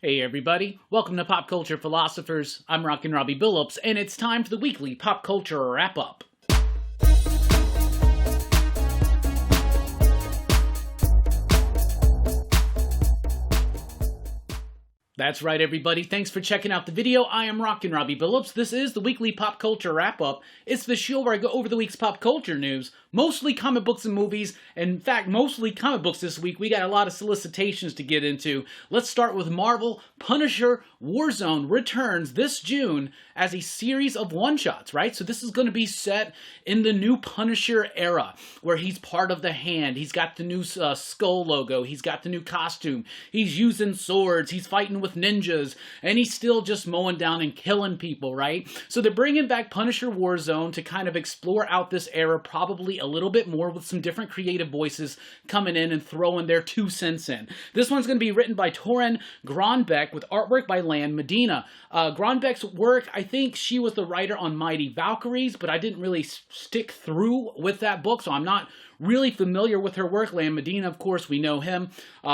Hey everybody, welcome to Pop Culture Philosophers. I'm Rockin Robbie Billups, and it's time for the weekly pop culture wrap-up. That's right, everybody. Thanks for checking out the video. I am Rockin Robbie Billups. This is the weekly pop culture wrap-up. It's the show where I go over the week's pop culture news, mostly comic books and movies. And in fact, mostly comic books this week. We got a lot of solicitations to get into. Let's start with Marvel. Punisher Warzone returns this June as a series of one-shots, right? So this is going to be set in the new Punisher era, where he's part of the Hand. He's got the new skull logo. He's got the new costume. He's using swords. He's fighting with ninjas, and he's still just mowing down and killing people, right? So they're bringing back Punisher Warzone to kind of explore out this era probably a little bit more, with some different creative voices coming in and throwing their 2 cents in. This one's going to be written by Torunn Grønbekk with artwork by Lan Medina. Grønbekk's work, I think she was the writer on Mighty Valkyries, but I didn't really stick through with that book, so I'm not really familiar with her work. Lan Medina, of course, we know him.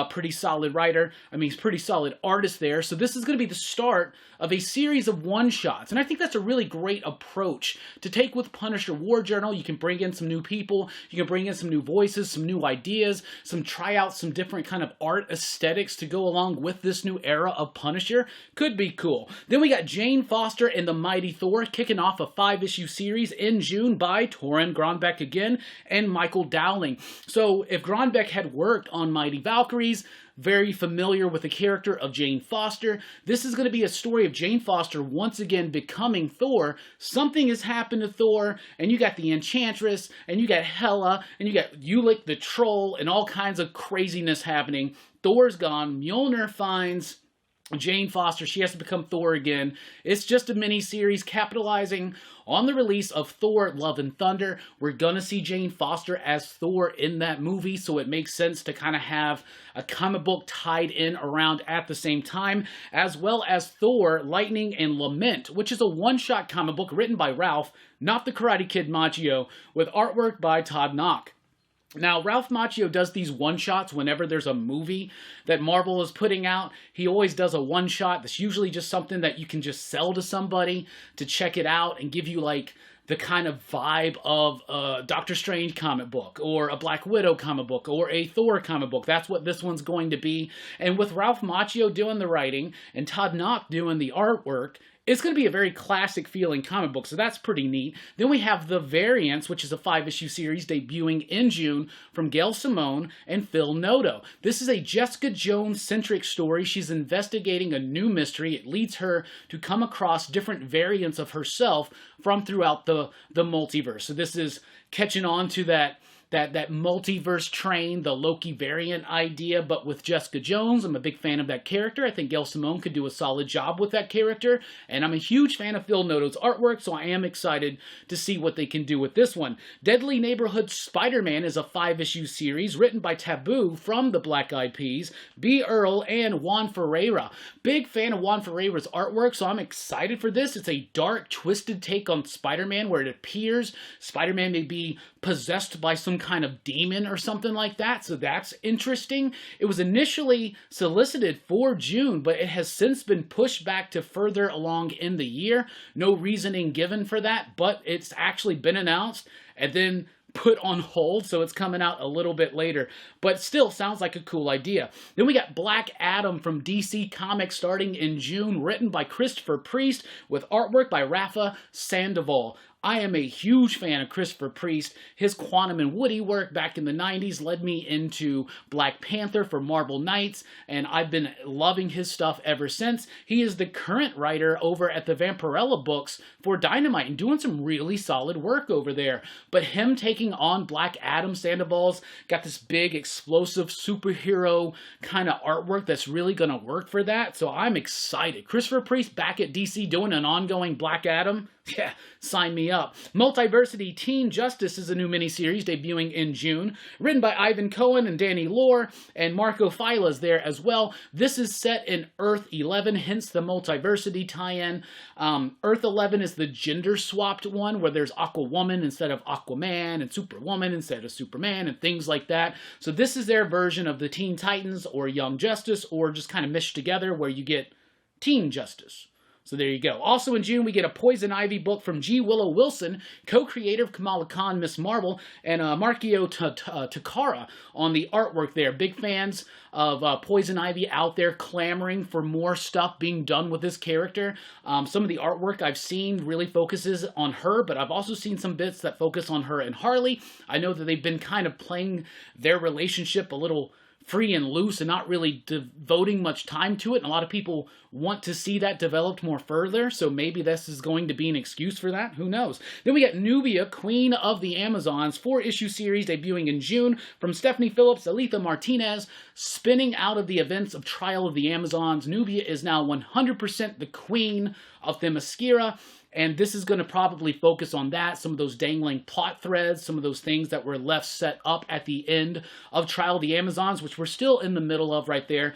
Pretty solid writer. I mean, he's pretty solid artist there. So this is going to be the start of a series of one-shots. And I think that's a really great approach to take with Punisher War Journal. You can bring in some new people. You can bring in some new voices, some new ideas, some tryouts, some different kind of art aesthetics to go along with this new era of Punisher. Could be cool. Then we got Jane Foster and the Mighty Thor kicking off a 5-issue series in June by Torunn Grønbekk again and Michael Dowling. So if Grønbekk had worked on Mighty Valkyries, very familiar with the character of Jane Foster, this is going to be a story of Jane Foster once again becoming Thor. Something has happened to Thor, and you got the Enchantress, and you got Hela, and you got Ulik the Troll, and all kinds of craziness happening. Thor's gone. Mjolnir finds Jane Foster. She has to become Thor again. It's just a mini-series capitalizing on the release of Thor Love and Thunder. We're gonna see Jane Foster as Thor in that movie, so it makes sense to kind of have a comic book tied in around at the same time, as well as Thor Lightning and Lament, which is a one-shot comic book written by Ralph, not the Karate Kid Macchio, with artwork by Todd Nauck. Now, Ralph Macchio does these one-shots whenever there's a movie that Marvel is putting out. He always does a one-shot that's usually just something that you can just sell to somebody to check it out and give you, like, the kind of vibe of a Doctor Strange comic book or a Black Widow comic book or a Thor comic book. That's what this one's going to be. And with Ralph Macchio doing the writing and Todd Nauck doing the artwork, it's going to be a very classic feeling comic book, so that's pretty neat. Then we have The Variants, which is a 5-issue series debuting in June from Gail Simone and Phil Noto. This is a Jessica Jones-centric story. She's investigating a new mystery. It leads her to come across different variants of herself from throughout the multiverse. So this is catching on to that multiverse train, the Loki variant idea, but with Jessica Jones. I'm a big fan of that character. I think Gail Simone could do a solid job with that character, and I'm a huge fan of Phil Noto's artwork, so I am excited to see what they can do with this one. Deadly Neighborhood Spider-Man is a 5-issue series written by Taboo from the Black Eyed Peas, B. Earl, and Juan Ferreira. Big fan of Juan Ferreira's artwork, so I'm excited for this. It's a dark, twisted take on Spider-Man, where it appears Spider-Man may be possessed by some kind of demon or something like that, so that's interesting. It was initially solicited for June, but it has since been pushed back to further along in the year. No reasoning given for that, but it's actually been announced and then put on hold, so it's coming out a little bit later, but still sounds like a cool idea. Then we got Black Adam from DC Comics starting in June, written by Christopher Priest with artwork by Rafa Sandoval. I am a huge fan of Christopher Priest. His Quantum and Woody work back in the 90s led me into Black Panther for Marvel Knights, and I've been loving his stuff ever since. He is the current writer over at the Vampirella books for Dynamite and doing some really solid work over there. But him taking on Black Adam, Sandoval's got this big, explosive superhero kind of artwork that's really going to work for that, so I'm excited. Christopher Priest back at DC doing an ongoing Black Adam. Yeah, sign me up. Multiversity Teen Justice is a new miniseries debuting in June, written by Ivan Cohen and Danny Lore, and Marco Fila is there as well. This is set in Earth 11, hence the multiversity tie-in. Earth 11 is the gender-swapped one, where there's Aquawoman instead of Aquaman, and Superwoman instead of Superman, and things like that. So this is their version of the Teen Titans, or Young Justice, or just kind of meshed together, where you get Teen Justice. So there you go. Also in June, we get a Poison Ivy book from G. Willow Wilson, co-creator of Kamala Khan, Miss Marvel, and Markio Takara on the artwork there. Big fans of Poison Ivy out there clamoring for more stuff being done with this character. Some of the artwork I've seen really focuses on her, but I've also seen some bits that focus on her and Harley. I know that they've been kind of playing their relationship a little free and loose and not really devoting much time to it, and a lot of people want to see that developed more further, so maybe this is going to be an excuse for that. Who knows? Then we got Nubia, Queen of the Amazons, 4-issue series debuting in June from Stephanie Phillips, Aletha Martinez, spinning out of the events of Trial of the Amazons. Nubia is now 100% the queen of Themyscira, and this is going to probably focus on that, some of those dangling plot threads, some of those things that were left set up at the end of Trial of the Amazons, which we're still in the middle of right there.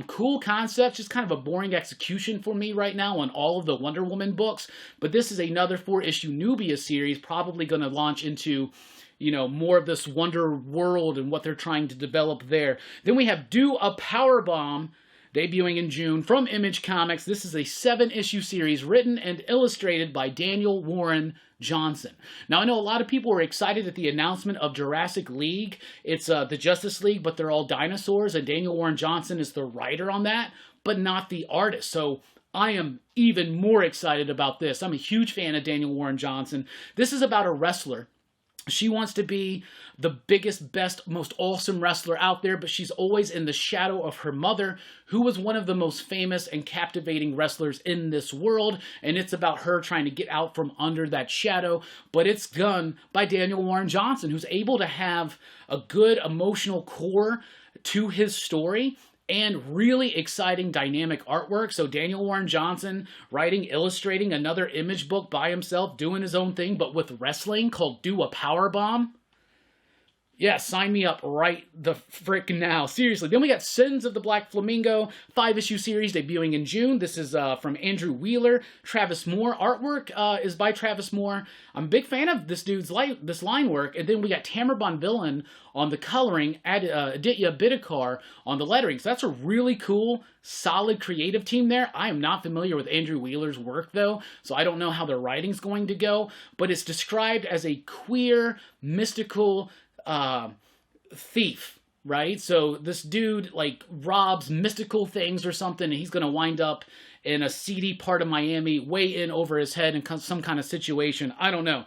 Cool concept, just kind of a boring execution for me right now on all of the Wonder Woman books, but this is another 4-issue Nubia series, probably going to launch into, you know, more of this Wonder World and what they're trying to develop there. Then we have Do a Powerbomb, debuting in June from Image Comics. This is a 7-issue series written and illustrated by Daniel Warren Johnson. Now, I know a lot of people were excited at the announcement of Jurassic League. It's the Justice League, but they're all dinosaurs, and Daniel Warren Johnson is the writer on that, but not the artist. So I am even more excited about this. I'm a huge fan of Daniel Warren Johnson. This is about a wrestler. She wants to be the biggest, best, most awesome wrestler out there, but she's always in the shadow of her mother, who was one of the most famous and captivating wrestlers in this world, and it's about her trying to get out from under that shadow, but it's done by Daniel Warren Johnson, who's able to have a good emotional core to his story, and really exciting dynamic artwork. So Daniel Warren Johnson writing, illustrating another Image book by himself, doing his own thing, but with wrestling, called Do a Powerbomb. Yeah, sign me up right the frick now. Seriously. Then we got Sins of the Black Flamingo, 5-issue series debuting in June. This is from Andrew Wheeler. Travis Moore. Artwork is by Travis Moore. I'm a big fan of this dude's this line work. And then we got Tamara Bonvillain on the coloring, Aditya Bidikar on the lettering. So that's a really cool, solid creative team there. I am not familiar with Andrew Wheeler's work, though, so I don't know how their writing's going to go. But it's described as a queer, mystical thief, right? So this dude like robs mystical things or something, and he's gonna wind up in a seedy part of Miami, way in over his head in some kind of situation. I don't know.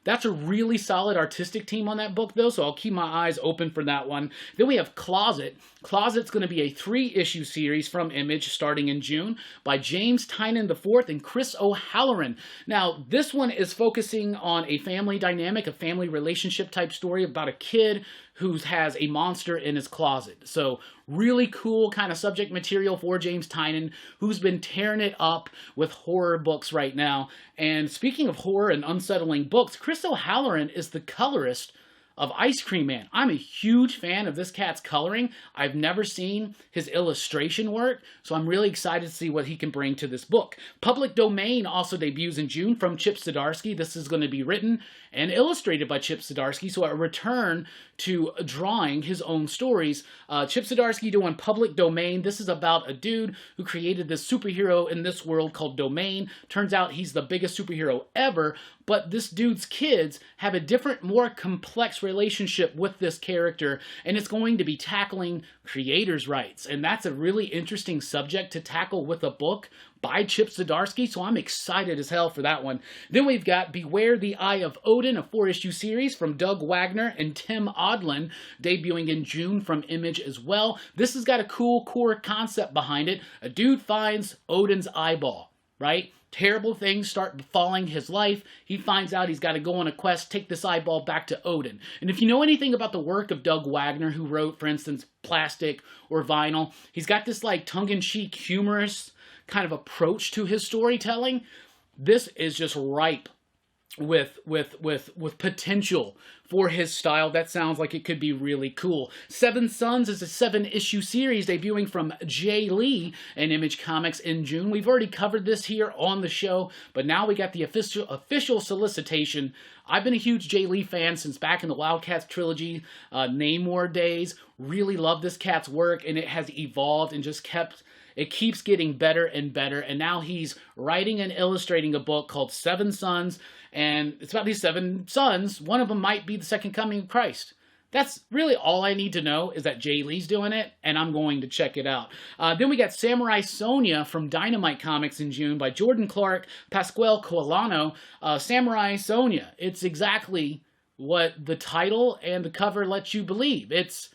That's a really solid artistic team on that book, though, so I'll keep my eyes open for that one. Then we have Closet. Closet's going to be a 3-issue series from Image starting in June by James Tynan IV and Chris O'Halloran. Now, this one is focusing on a family dynamic, a family relationship type story about a kid who has a monster in his closet. So really cool kind of subject material for James Tynan, who's been tearing it up with horror books right now. And speaking of horror and unsettling books, Chris O'Halloran is the colorist of Ice Cream Man. I'm a huge fan of this cat's coloring. I've never seen his illustration work, so I'm really excited to see what he can bring to this book. Public Domain also debuts in June from Chip Zdarsky. This is going to be written and illustrated by Chip Zdarsky, so a return to drawing his own stories. Chip Zdarsky doing Public Domain. This is about a dude who created this superhero in this world called Domain. Turns out he's the biggest superhero ever, but this dude's kids have a different, more complex relationship with this character, and it's going to be tackling creators' rights. And that's a really interesting subject to tackle with a book by Chip Zdarsky, so I'm excited as hell for that one. Then we've got Beware the Eye of Odin, a 4-issue series from Doug Wagner and Tim Odlin, debuting in June from Image as well. This has got a cool core concept behind it. A dude finds Odin's eyeball, right? Terrible things start befalling his life. He finds out he's got to go on a quest, take this eyeball back to Odin. And if you know anything about the work of Doug Wagner, who wrote, for instance, Plastic or Vinyl, he's got this like tongue-in-cheek, humorous kind of approach to his storytelling. this is just ripe with potential for his style. That sounds like it could be really cool. Seven Sons is a 7-issue series debuting from Jay Lee and Image Comics in June. We've already covered this here on the show, but now we got the official solicitation. I've been a huge Jay Lee fan since back in the Wildcats trilogy, Namor days. Really love this cat's work, and it has evolved and just it keeps getting better and better, and now he's writing and illustrating a book called Seven Sons, and it's about these 7 sons. One of them might be the second coming of Christ. That's really all I need to know, is that Jay Lee's doing it, and I'm going to check it out. Then we got Samurai Sonja from Dynamite Comics in June by Jordan Clark, Pasquale Colano. Samurai Sonja, it's exactly what the title and the cover lets you believe. It's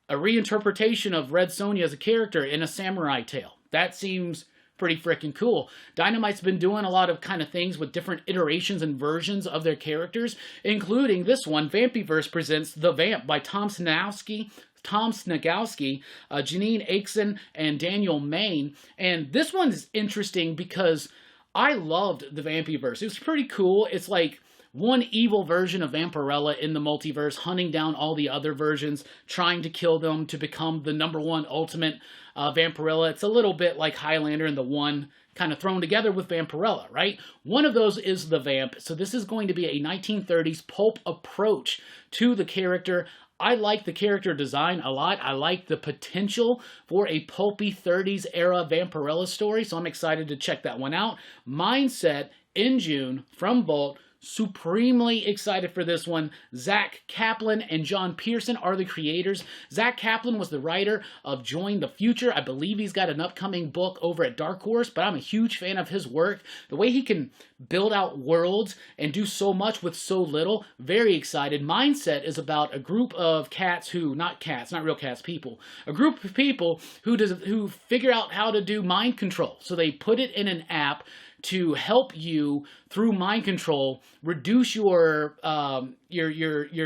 a reinterpretation of Red Sonja as a character in a samurai tale. That seems pretty freaking cool. Dynamite's been doing a lot of kind of things with different iterations and versions of their characters, including this one, Vampyverse presents The Vamp by Tom Snagowski, Janine Aikson, and Daniel Main. And this one's interesting because I loved the Vampyverse. It was pretty cool. It's like one evil version of Vampirella in the multiverse, hunting down all the other versions, trying to kill them to become the #1 ultimate Vampirella. It's a little bit like Highlander and the One kind of thrown together with Vampirella, right? One of those is the Vamp, so this is going to be a 1930s pulp approach to the character. I like the character design a lot. I like the potential for a pulpy 30s era Vampirella story, so I'm excited to check that one out. Mindset in June from Vault. Supremely excited for this one. Zach Kaplan and John Pearson are the creators. Zach Kaplan was the writer of Join the Future. I believe he's got an upcoming book over at Dark Horse, but I'm a huge fan of his work. The way he can build out worlds and do so much with so little, very excited. Mindset is about a group of cats not real cats, people. A group of people who figure out how to do mind control. So they put it in an app to help you through mind control reduce your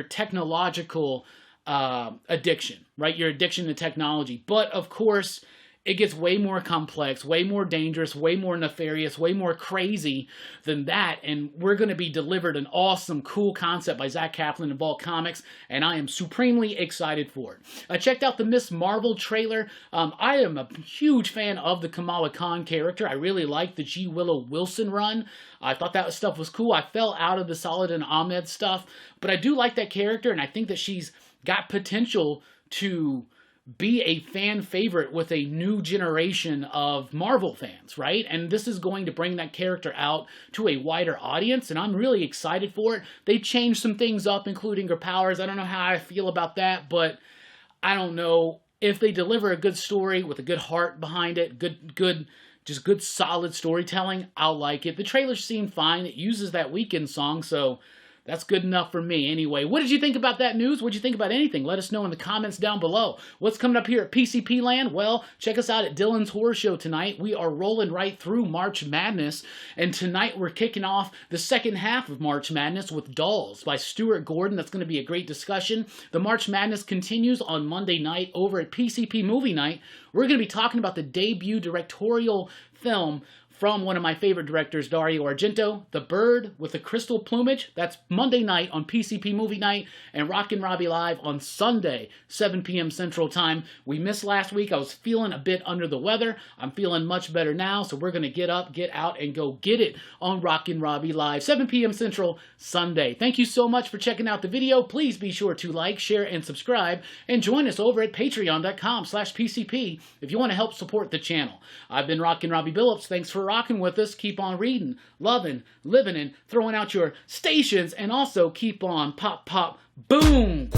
technological addiction, right? Your addiction to technology. But of course, it gets way more complex, way more dangerous, way more nefarious, way more crazy than that. And we're going to be delivered an awesome, cool concept by Zach Kaplan of Vault Comics, and I am supremely excited for it. I checked out the Miss Marvel trailer. I am a huge fan of the Kamala Khan character. I really liked the G. Willow Wilson run. I thought that stuff was cool. I fell out of the Saladin Ahmed stuff, but I do like that character, and I think that she's got potential to be a fan favorite with a new generation of Marvel fans, right? And this is going to bring that character out to a wider audience, and I'm really excited for it. They changed some things up, including her powers. I don't know how I feel about that, but I don't know. If they deliver a good story with a good heart behind it, just good solid storytelling, I'll like it. The trailer seemed fine. It uses that Weeknd song, so that's good enough for me. Anyway, what did you think about that news? What did you think about anything? Let us know in the comments down below. What's coming up here at PCP Land? Well, check us out at Dylan's Horror Show tonight. We are rolling right through March Madness, and tonight we're kicking off the second half of March Madness with Dolls by Stuart Gordon. That's going to be a great discussion. The March Madness continues on Monday night over at PCP Movie Night. We're going to be talking about the debut directorial film from one of my favorite directors, Dario Argento, The Bird with the Crystal Plumage. That's Monday night on PCP Movie Night, and Rockin Robbie Live on Sunday, 7 p.m. Central Time. We missed last week. I was feeling a bit under the weather. I'm feeling much better now, so we're going to get up, get out, and go get it on Rockin Robbie Live, 7 p.m. Central, Sunday. Thank you so much for checking out the video. Please be sure to like, share, and subscribe, and join us over at patreon.com/PCP if you want to help support the channel. I've been Rockin Robbie Billups. Thanks for rocking with us. Keep on reading, loving, living, and throwing out your stations, and also keep on pop, pop, boom!